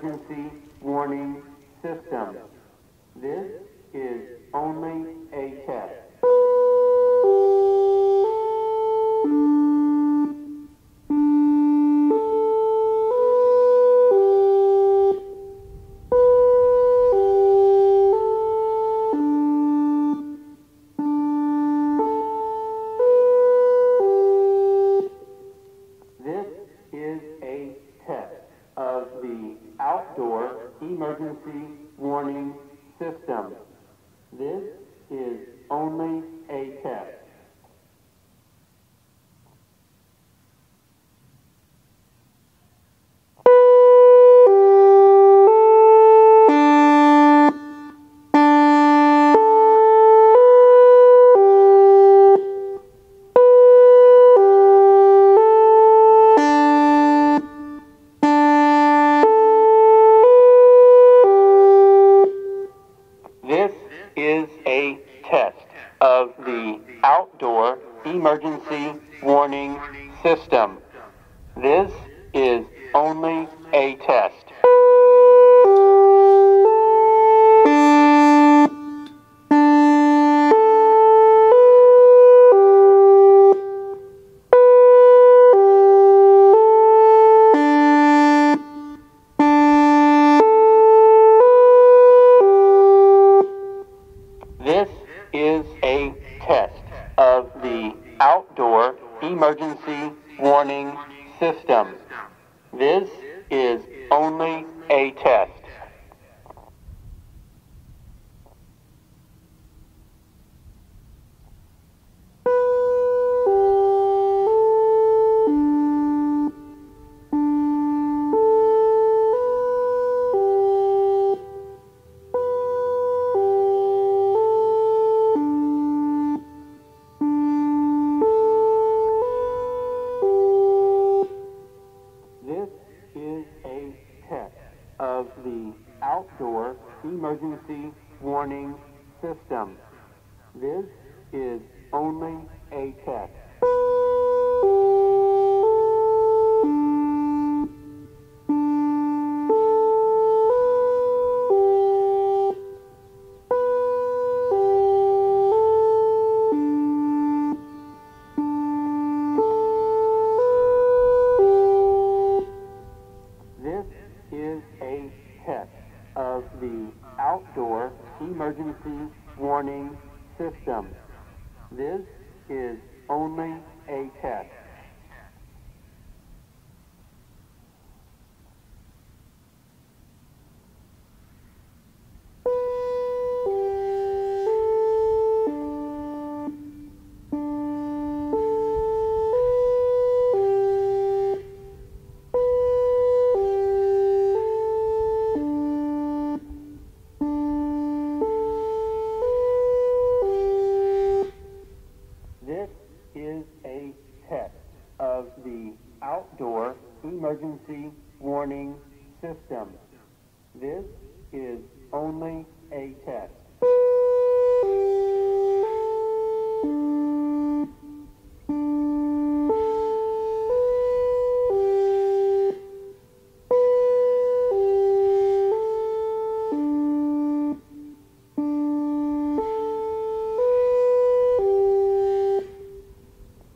emergency warning system. This is only a test. This is a test of the outdoor emergency warning system. This is only a test. This is a test of the outdoor emergency warning system. This is only a test. This is a test of the outdoor emergency warning system. This is only a test. This is a test of the outdoor emergency warning system. This is only a test. This is a test of the outdoor emergency warning system. This is only a test. This is a test of the outdoor emergency warning system. This is only a test.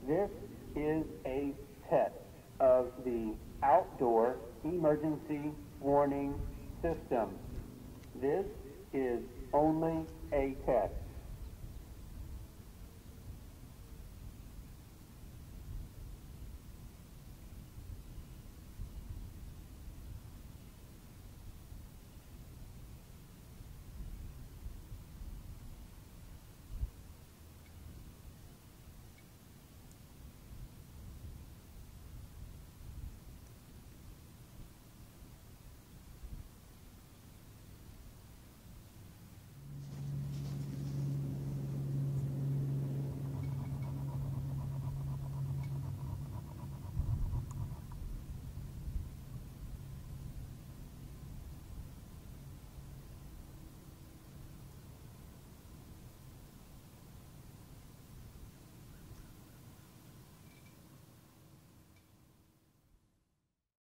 This is a test of the outdoor emergency warning system. This is only a test.